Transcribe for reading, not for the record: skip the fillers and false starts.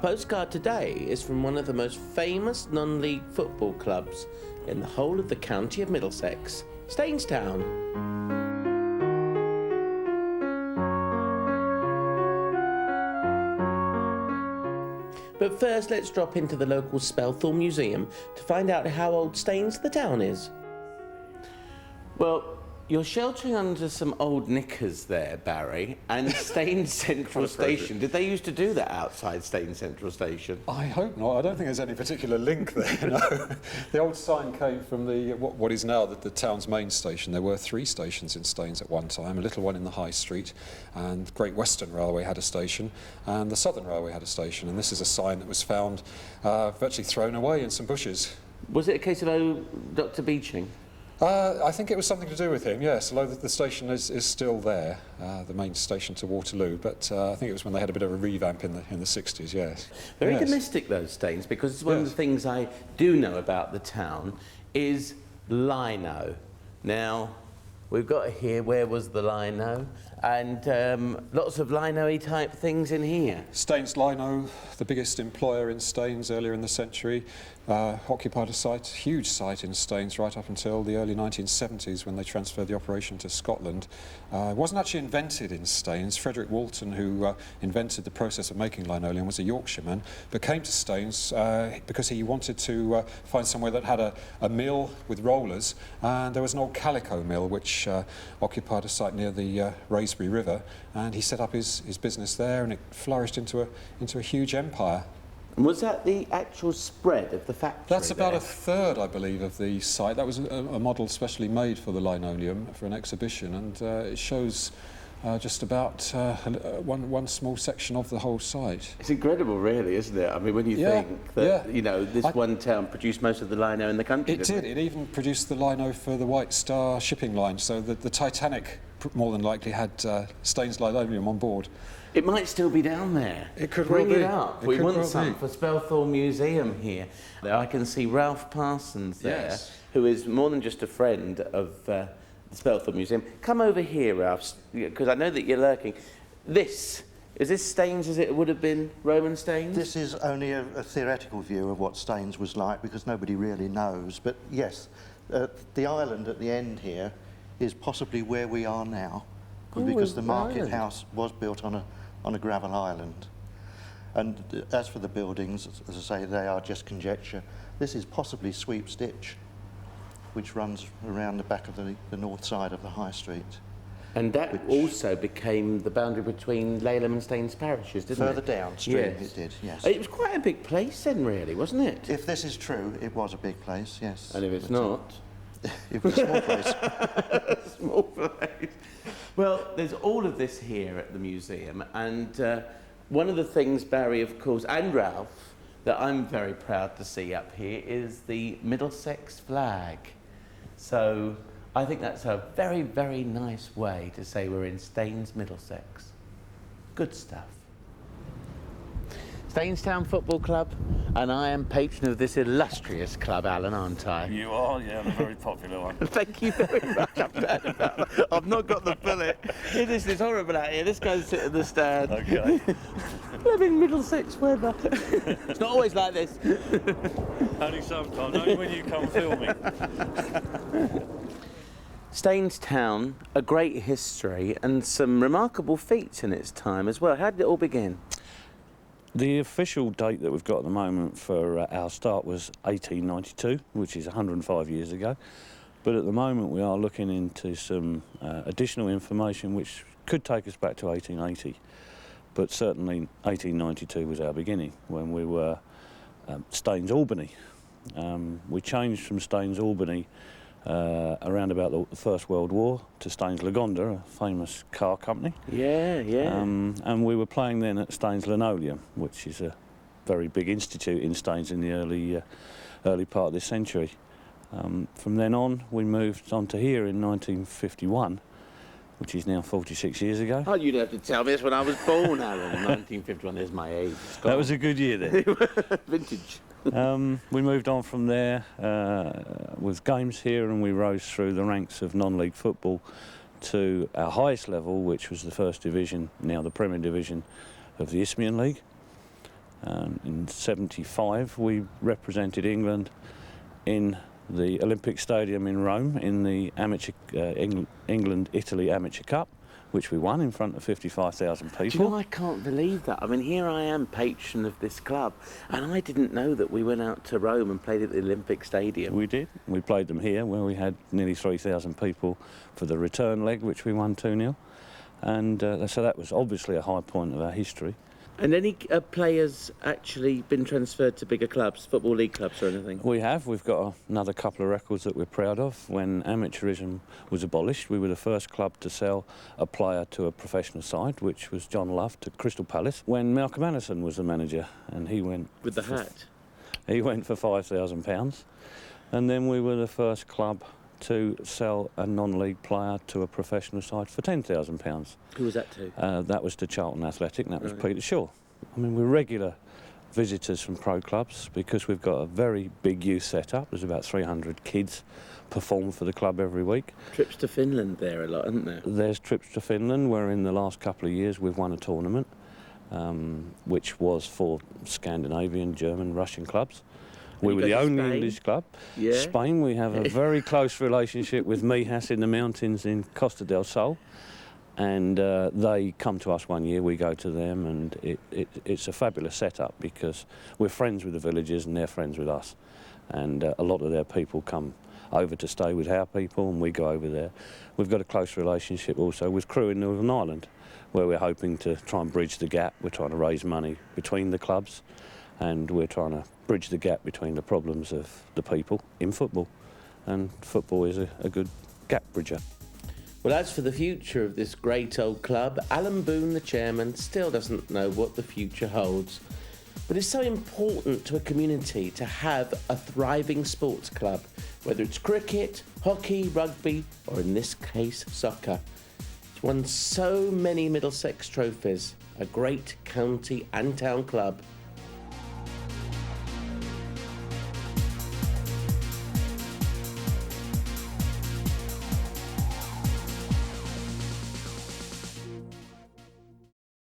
Postcard today is from one of the most famous non-league football clubs in the whole of the county of Middlesex, Stainstown. But first, let's drop into the local Spelthall Museum to find out how old Staines the town is. Well, you're sheltering under some old knickers there, Barry, and Staines Central Station. Did they used to do that outside Staines Central Station? I hope not. I don't think there's any particular link there, no. The old sign came from the what is now the town's main station. There were 3 stations in Staines at one time, a little one in the High Street, and Great Western Railway had a station, and the Southern Railway had a station, and this is a sign that was found virtually thrown away in some bushes. Was it a case of Dr. Beeching? I think it was something to do with him, yes, although the station is still there, the main station to Waterloo, but I think it was when they had a bit of a revamp in the 60s, yes. Very yes. domestic, those Staines, because it's one of the things I do know about the town is lino. Now, we've got here, where was the lino? And lots of lino-y type things in here. Staines Lino, the biggest employer in Staines earlier in the century, occupied a site, huge site in Staines right up until the early 1970s when they transferred the operation to Scotland. It wasn't actually invented in Staines. Frederick Walton, who invented the process of making linoleum, was a Yorkshireman, but came to Staines because he wanted to find somewhere that had a mill with rollers, and there was an old calico mill which occupied a site near the Raisbury River, and he set up his business there, and it flourished into a huge empire. And was that the actual spread of the factory? That's about there? a third, I believe, of the site. That was a model specially made for the linoleum for an exhibition, and it shows just about one small section of the whole site. It's incredible, really, isn't it? I mean, when you think that, you know, this one town produced most of the lino in the country. It did. It even produced the lino for the White Star shipping line, so the Titanic more than likely had Staines linoleum on board. It might still be down there. It could Bring well be. it up. It We could want well some be. for Spelthall Museum here. There I can see Ralph Parsons there, Yes. who is more than just a friend of the Spelthall Museum. Come over here, Ralph, because I know that you're lurking. Is this Staines as it would have been Roman Staines? This is only a theoretical view of what Staines was like, because nobody really knows. But yes, the island at the end here is possibly where we are now, because the market house was built on a gravel island. And as for the buildings, as I say, they are just conjecture. This is possibly Sweep's Ditch, which runs around the back of the north side of the High Street. And that also became the boundary between Laleham and Staines parishes, didn't it? Further downstream, it did, yes. It was quite a big place then, really, wasn't it? If this is true, it was a big place, yes. And if it's not? It was a small place. Small place. Well, there's all of this here at the museum, and one of the things, Barry, of course, and Ralph, that I'm very proud to see up here is the Middlesex flag. So I think that's a very, very nice way to say we're in Staines, Middlesex. Good stuff. Stainstown Football Club, and I am patron of this illustrious club, Alan, aren't I? You are, yeah, the very popular one. Thank you very much. I'm glad about that. I've not got the bullet. This is horrible out here. This guy's sitting in the stand. Okay. Living Middlesex weather. It's not always like this. Only sometimes, only when you come filming. Stainstown, a great history and some remarkable feats in its time as well. How did it all begin? The official date that we've got at the moment for our start was 1892, which is 105 years ago. But at the moment we are looking into some additional information which could take us back to 1880. But certainly 1892 was our beginning, when we were Staines Albany. We changed from Staines Albany around about the First World War to Staines Lagonda, a famous car company. Yeah, yeah. And we were playing then at Staines Linoleum, which is a very big institute in Staines in the early part of this century. From then on, we moved on to here in 1951, which is now 46 years ago. Oh, you'd have to tell me this when I was born, Alan, in 1951. There's my age. That was a good year then. Vintage. We moved on from there with games here, and we rose through the ranks of non-league football to our highest level, which was the First Division, now the Premier Division of the Isthmian League. In '75, we represented England in the Olympic Stadium in Rome in the England-Italy Amateur Cup, which we won in front of 55,000 people. Do you know, I can't believe that. I mean, here I am, patron of this club, and I didn't know that we went out to Rome and played at the Olympic Stadium. We did. We played them here, where we had nearly 3,000 people for the return leg, which we won 2-0. And so that was obviously a high point of our history. And any players actually been transferred to bigger clubs, Football League clubs or anything? We have. We've got another couple of records that we're proud of. When amateurism was abolished, we were the first club to sell a player to a professional side, which was John Love to Crystal Palace, when Malcolm Allison was the manager, and he went... With the hat? He went for £5,000. And then we were the first club to sell a non-league player to a professional side for £10,000. Who was that to? That was to Charlton Athletic, and that was Right. Peter Shaw. I mean, we're regular visitors from pro clubs because we've got a very big youth set-up. There's about 300 kids perform for the club every week. Trips to Finland there a lot, isn't there? There's trips to Finland, where in the last couple of years we've won a tournament, which was for Scandinavian, German, Russian clubs. We you were go the to only Spain? English club. Yeah. Spain, we have a very close relationship with Mijas in the mountains in Costa del Sol. And they come to us one year, we go to them, and it's a fabulous setup because we're friends with the villagers and they're friends with us. And a lot of their people come over to stay with our people, and we go over there. We've got a close relationship also with Crewe in Northern Ireland, where we're hoping to try and bridge the gap. We're trying to raise money between the clubs, and we're trying to bridge the gap between the problems of the people in football. And football is a good gap bridger. Well, as for the future of this great old club, Alan Boone, the chairman, still doesn't know what the future holds. But it's so important to a community to have a thriving sports club, whether it's cricket, hockey, rugby, or in this case, soccer. It's won so many Middlesex trophies, a great county and town club,